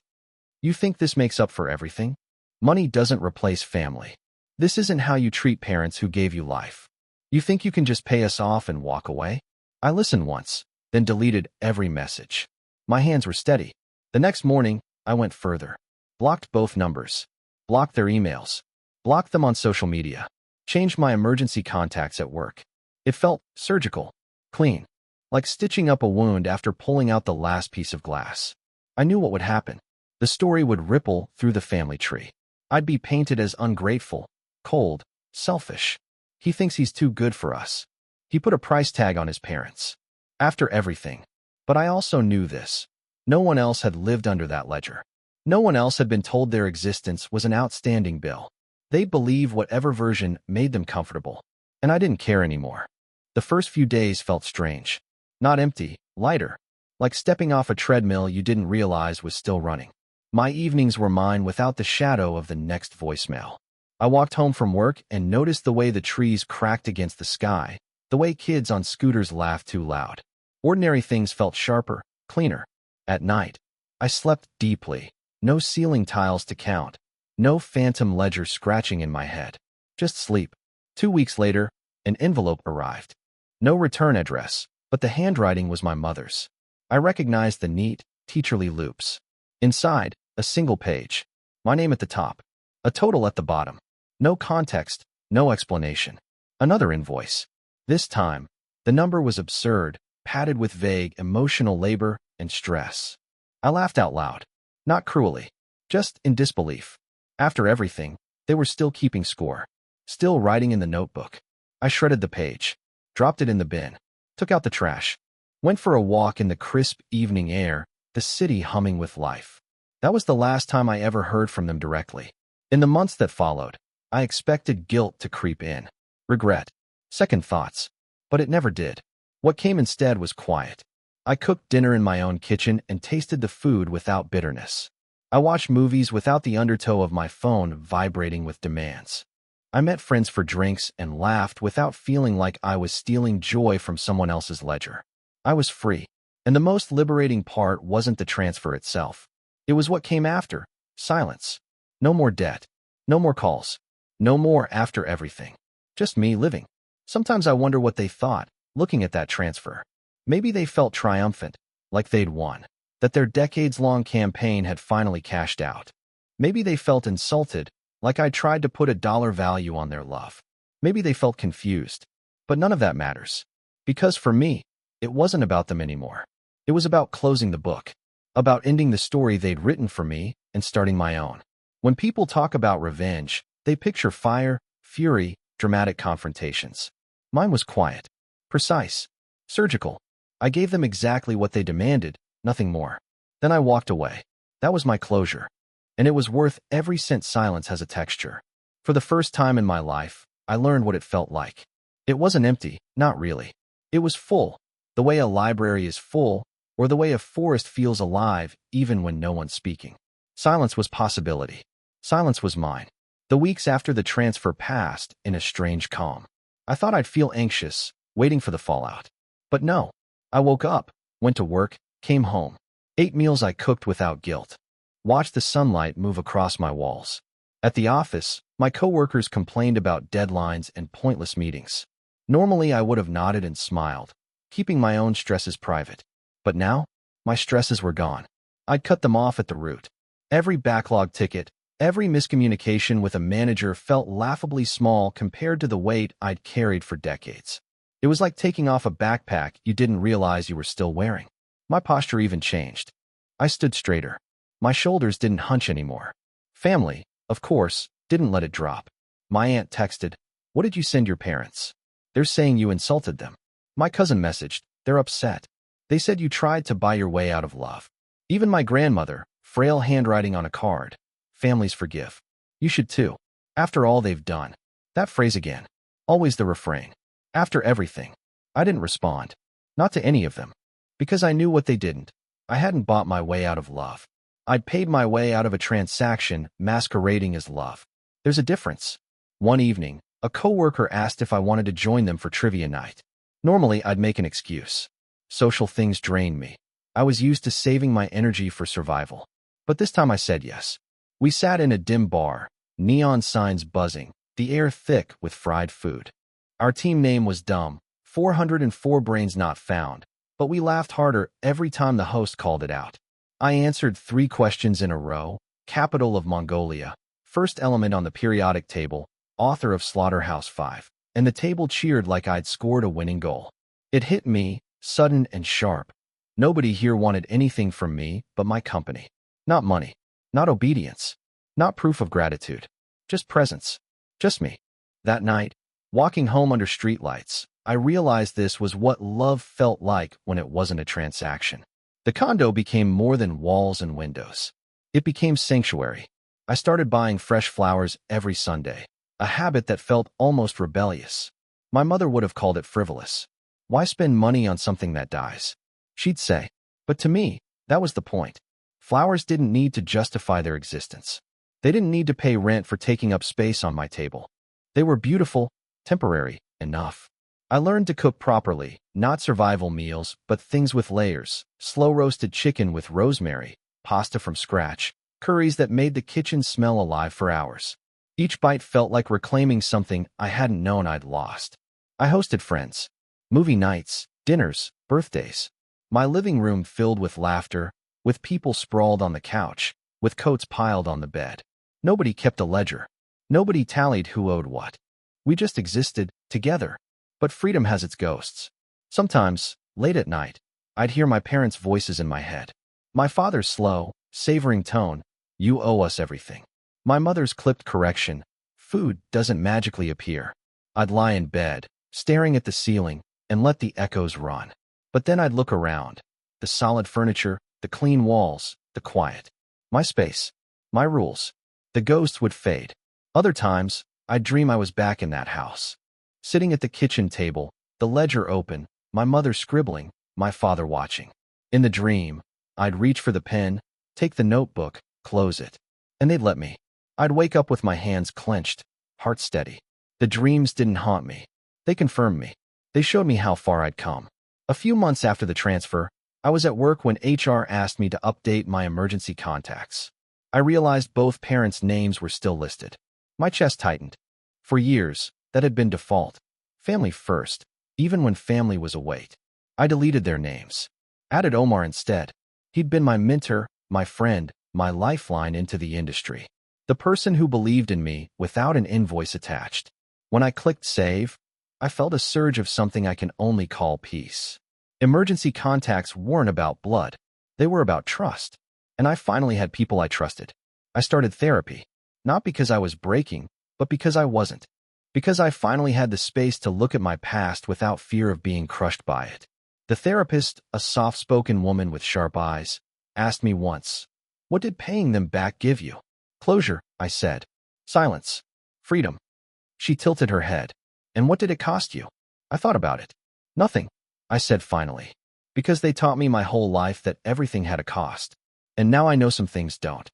You think this makes up for everything? Money doesn't replace family. This isn't how you treat parents who gave you life. You think you can just pay us off and walk away? I listened once, then deleted every message. My hands were steady. The next morning, I went further. Blocked both numbers. Blocked their emails. Blocked them on social media. Changed my emergency contacts at work. It felt surgical, clean, like stitching up a wound after pulling out the last piece of glass. I knew what would happen. The story would ripple through the family tree. I'd be painted as ungrateful, cold, selfish. He thinks he's too good for us. He put a price tag on his parents. After everything. But I also knew this. No one else had lived under that ledger. No one else had been told their existence was an outstanding bill. They'd believe whatever version made them comfortable. And I didn't care anymore. The first few days felt strange. Not empty, lighter. Like stepping off a treadmill you didn't realize was still running. My evenings were mine without the shadow of the next voicemail. I walked home from work and noticed the way the trees cracked against the sky, the way kids on scooters laughed too loud. Ordinary things felt sharper, cleaner. At night, I slept deeply. No ceiling tiles to count. No phantom ledger scratching in my head. Just sleep. 2 weeks later, an envelope arrived. No return address, but the handwriting was my mother's. I recognized the neat, teacherly loops. Inside, a single page. My name at the top. A total at the bottom. No context, no explanation. Another invoice. This time, the number was absurd, padded with vague emotional labor and stress. I laughed out loud. Not cruelly. Just in disbelief. After everything, they were still keeping score. Still writing in the notebook. I shredded the page. Dropped it in the bin. Took out the trash. Went for a walk in the crisp evening air, the city humming with life. That was the last time I ever heard from them directly. In the months that followed, I expected guilt to creep in. Regret. Second thoughts. But it never did. What came instead was quiet. I cooked dinner in my own kitchen and tasted the food without bitterness. I watched movies without the undertow of my phone vibrating with demands. I met friends for drinks and laughed without feeling like I was stealing joy from someone else's ledger. I was free. And the most liberating part wasn't the transfer itself. It was what came after. Silence. No more debt. No more calls. No more after everything. Just me living. Sometimes I wonder what they thought, looking at that transfer. Maybe they felt triumphant, like they'd won, that their decades-long campaign had finally cashed out. Maybe they felt insulted, like I tried to put a dollar value on their love. Maybe they felt confused. But none of that matters. Because for me, it wasn't about them anymore. It was about closing the book. About ending the story they'd written for me and starting my own. When people talk about revenge, they picture fire, fury, dramatic confrontations. Mine was quiet, precise, surgical. I gave them exactly what they demanded, nothing more. Then I walked away. That was my closure. And it was worth every cent. Silence has a texture. For the first time in my life, I learned what it felt like. It wasn't empty, not really. It was full, the way a library is full, or the way a forest feels alive even when no one's speaking. Silence was possibility. Silence was mine. The weeks after the transfer passed in a strange calm. I thought I'd feel anxious, waiting for the fallout. But no. I woke up, went to work, came home, ate meals I cooked without guilt, watched the sunlight move across my walls. At the office, my coworkers complained about deadlines and pointless meetings. Normally, I would have nodded and smiled, keeping my own stresses private. But now, my stresses were gone. I'd cut them off at the root. Every backlog ticket, every miscommunication with a manager felt laughably small compared to the weight I'd carried for decades. It was like taking off a backpack you didn't realize you were still wearing. My posture even changed. I stood straighter. My shoulders didn't hunch anymore. Family, of course, didn't let it drop. My aunt texted, "What did you send your parents? They're saying you insulted them." My cousin messaged, "They're upset. They said you tried to buy your way out of love." Even my grandmother, frail handwriting on a card, "Families forgive. You should too. After all they've done." That phrase again. Always the refrain. After everything. I didn't respond. Not to any of them. Because I knew what they didn't. I hadn't bought my way out of love. I'd paid my way out of a transaction masquerading as love. There's a difference. One evening, a coworker asked if I wanted to join them for trivia night. Normally, I'd make an excuse. Social things drained me. I was used to saving my energy for survival. But this time I said yes. We sat in a dim bar, neon signs buzzing, the air thick with fried food. Our team name was dumb, 404 brains not found, but we laughed harder every time the host called it out. I answered 3 questions in a row: capital of Mongolia, first element on the periodic table, author of Slaughterhouse-Five, and the table cheered like I'd scored a winning goal. It hit me, sudden and sharp. Nobody here wanted anything from me but my company. Not money, not obedience, not proof of gratitude, just presence, just me. That night, walking home under streetlights, I realized this was what love felt like when it wasn't a transaction. The condo became more than walls and windows. It became sanctuary. I started buying fresh flowers every Sunday, a habit that felt almost rebellious. My mother would have called it frivolous. Why spend money on something that dies? She'd say. But to me, that was the point. Flowers didn't need to justify their existence. They didn't need to pay rent for taking up space on my table. They were beautiful, temporary, enough. I learned to cook properly, not survival meals, but things with layers, slow-roasted chicken with rosemary, pasta from scratch, curries that made the kitchen smell alive for hours. Each bite felt like reclaiming something I hadn't known I'd lost. I hosted friends, movie nights, dinners, birthdays. My living room filled with laughter, with people sprawled on the couch, with coats piled on the bed. Nobody kept a ledger. Nobody tallied who owed what. We just existed, together. But freedom has its ghosts. Sometimes, late at night, I'd hear my parents' voices in my head. My father's slow, savoring tone, "You owe us everything." My mother's clipped correction, "Food doesn't magically appear." I'd lie in bed, staring at the ceiling, and let the echoes run. But then I'd look around. The solid furniture, the clean walls, the quiet. My space. My rules. The ghosts would fade. Other times, I'd dream I was back in that house. Sitting at the kitchen table, the ledger open, my mother scribbling, my father watching. In the dream, I'd reach for the pen, take the notebook, close it. And they'd let me. I'd wake up with my hands clenched, heart steady. The dreams didn't haunt me. They confirmed me. They showed me how far I'd come. A few months after the transfer, I was at work when HR asked me to update my emergency contacts. I realized both parents' names were still listed. My chest tightened. For years, that had been default. Family first, even when family was a weight. I deleted their names. Added Omar instead. He'd been my mentor, my friend, my lifeline into the industry. The person who believed in me without an invoice attached. When I clicked save, I felt a surge of something I can only call peace. Emergency contacts weren't about blood. They were about trust. And I finally had people I trusted. I started therapy. Not because I was breaking, but because I wasn't. Because I finally had the space to look at my past without fear of being crushed by it. The therapist, a soft-spoken woman with sharp eyes, asked me once, "What did paying them back give you?" "Closure," I said. "Silence. Freedom." She tilted her head. "And what did it cost you?" I thought about it. "Nothing," I said finally. "Because they taught me my whole life that everything had a cost. And now I know some things don't."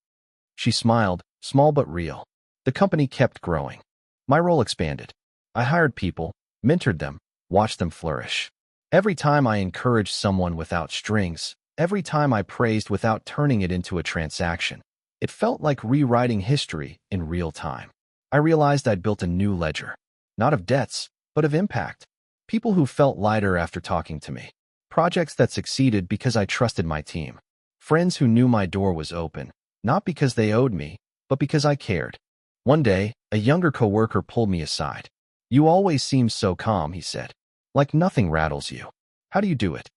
She smiled, small but real. The company kept growing. My role expanded. I hired people, mentored them, watched them flourish. Every time I encouraged someone without strings, every time I praised without turning it into a transaction, it felt like rewriting history in real time. I realized I'd built a new ledger. Not of debts, but of impact. People who felt lighter after talking to me. Projects that succeeded because I trusted my team. Friends who knew my door was open, not because they owed me, but because I cared. One day, a younger coworker pulled me aside. "You always seem so calm," he said. "Like nothing rattles you. How do you do it?"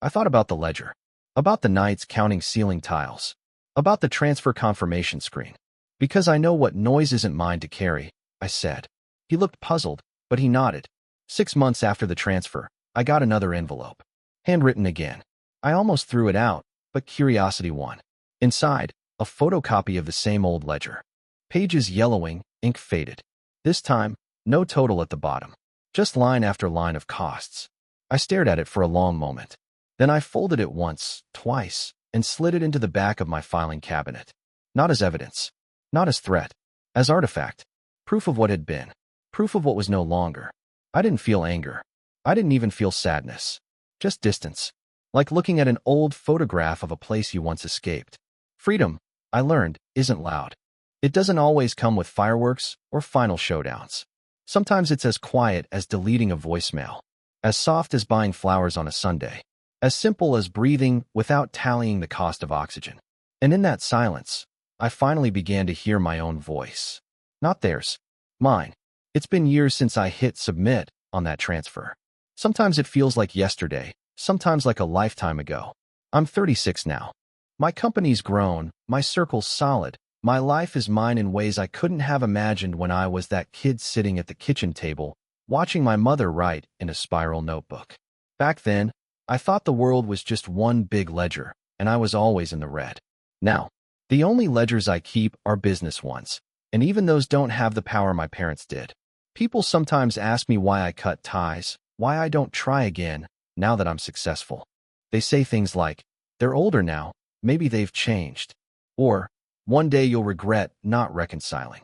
I thought about the ledger. About the nights counting ceiling tiles. About the transfer confirmation screen. "Because I know what noise isn't mine to carry," I said. He looked puzzled, but he nodded. 6 months after the transfer, I got another envelope. Handwritten again. I almost threw it out, but curiosity won. Inside, a photocopy of the same old ledger. Pages yellowing, ink faded. This time, no total at the bottom. Just line after line of costs. I stared at it for a long moment. Then I folded it once, twice, and slid it into the back of my filing cabinet. Not as evidence. Not as threat. As artifact. Proof of what had been. Proof of what was no longer. I didn't feel anger. I didn't even feel sadness. Just distance. Like looking at an old photograph of a place you once escaped. Freedom, I learned, isn't loud. It doesn't always come with fireworks or final showdowns. Sometimes it's as quiet as deleting a voicemail. As soft as buying flowers on a Sunday. As simple as breathing without tallying the cost of oxygen. And in that silence, I finally began to hear my own voice. Not theirs. Mine. It's been years since I hit submit on that transfer. Sometimes it feels like yesterday, sometimes like a lifetime ago. I'm 36 now. My company's grown, my circle's solid, my life is mine in ways I couldn't have imagined when I was that kid sitting at the kitchen table, watching my mother write in a spiral notebook. Back then, I thought the world was just one big ledger, and I was always in the red. Now, the only ledgers I keep are business ones, and even those don't have the power my parents did. People sometimes ask me why I cut ties, why I don't try again now that I'm successful. They say things like, they're older now, maybe they've changed. Or, one day you'll regret not reconciling.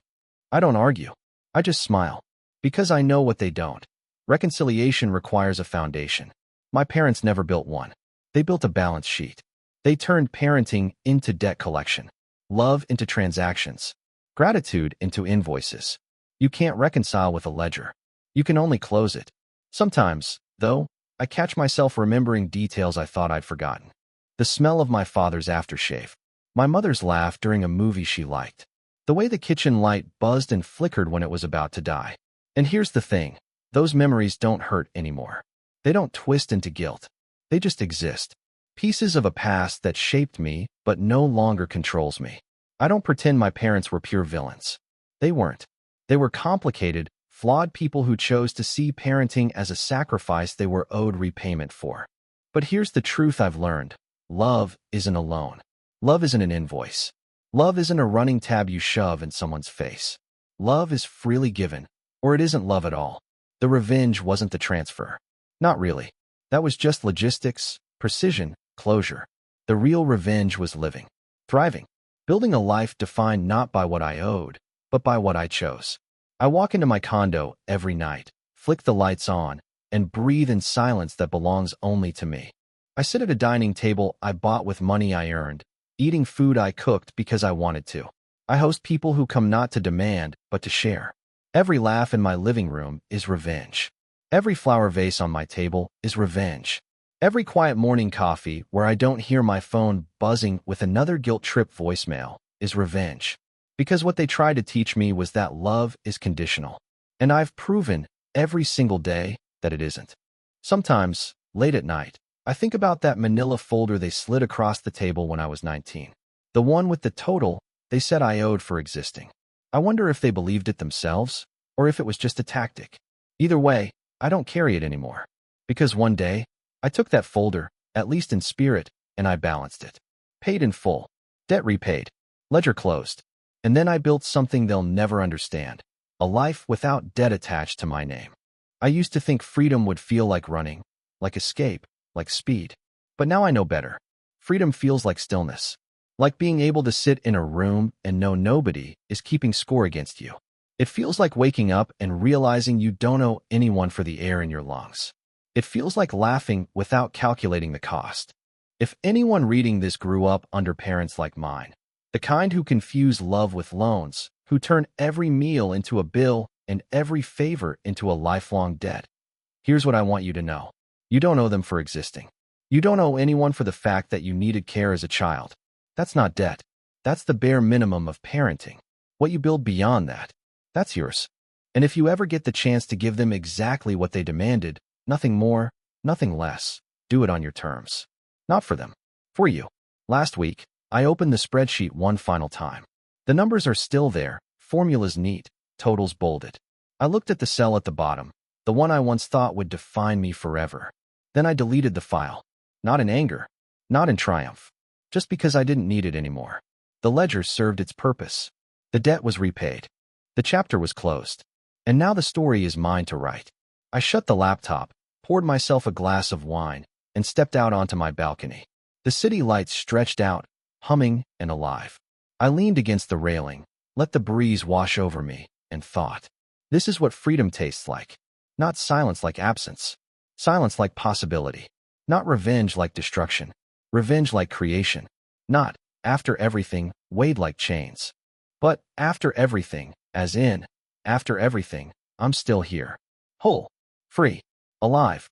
I don't argue. I just smile. Because I know what they don't. Reconciliation requires a foundation. My parents never built one. They built a balance sheet. They turned parenting into debt collection, love into transactions, gratitude into invoices. You can't reconcile with a ledger. You can only close it. Sometimes, though, I catch myself remembering details I thought I'd forgotten. The smell of my father's aftershave. My mother's laugh during a movie she liked. The way the kitchen light buzzed and flickered when it was about to die. And here's the thing. Those memories don't hurt anymore. They don't twist into guilt. They just exist. Pieces of a past that shaped me but no longer controls me. I don't pretend my parents were pure villains. They weren't. They were complicated, flawed people who chose to see parenting as a sacrifice they were owed repayment for. But here's the truth I've learned. Love isn't a loan. Love isn't an invoice. Love isn't a running tab you shove in someone's face. Love is freely given, or it isn't love at all. The revenge wasn't the transfer. Not really. That was just logistics, precision, closure. The real revenge was living, thriving, building a life defined not by what I owed, but by what I chose. I walk into my condo every night, flick the lights on, and breathe in silence that belongs only to me. I sit at a dining table I bought with money I earned, eating food I cooked because I wanted to. I host people who come not to demand, but to share. Every laugh in my living room is revenge. Every flower vase on my table is revenge. Every quiet morning coffee where I don't hear my phone buzzing with another guilt trip voicemail is revenge. Because what they tried to teach me was that love is conditional. And I've proven every single day that it isn't. Sometimes, late at night, I think about that manila folder they slid across the table when I was 19. The one with the total they said I owed for existing. I wonder if they believed it themselves, or if it was just a tactic. Either way, I don't carry it anymore. Because one day, I took that folder, at least in spirit, and I balanced it. Paid in full. Debt repaid. Ledger closed. And then I built something they'll never understand. A life without debt attached to my name. I used to think freedom would feel like running, like escape, like speed. But now I know better. Freedom feels like stillness. Like being able to sit in a room and know nobody is keeping score against you. It feels like waking up and realizing you don't owe anyone for the air in your lungs. It feels like laughing without calculating the cost. If anyone reading this grew up under parents like mine, the kind who confuse love with loans, who turn every meal into a bill and every favor into a lifelong debt, here's what I want you to know. You don't owe them for existing. You don't owe anyone for the fact that you needed care as a child. That's not debt. That's the bare minimum of parenting. What you build beyond that, that's yours. And if you ever get the chance to give them exactly what they demanded, nothing more, nothing less, do it on your terms. Not for them. For you. Last week, I opened the spreadsheet one final time. The numbers are still there, formulas neat, totals bolded. I looked at the cell at the bottom, the one I once thought would define me forever. Then I deleted the file. Not in anger, not in triumph. Just because I didn't need it anymore. The ledger served its purpose. The debt was repaid. The chapter was closed. And now the story is mine to write. I shut the laptop, poured myself a glass of wine, and stepped out onto my balcony. The city lights stretched out, humming and alive. I leaned against the railing, let the breeze wash over me, and thought, this is what freedom tastes like. Not silence like absence. Silence like possibility. Not revenge like destruction. Revenge like creation. Not, after everything, weighed like chains. But, after everything, as in, after everything, I'm still here. Whole. Free. Alive.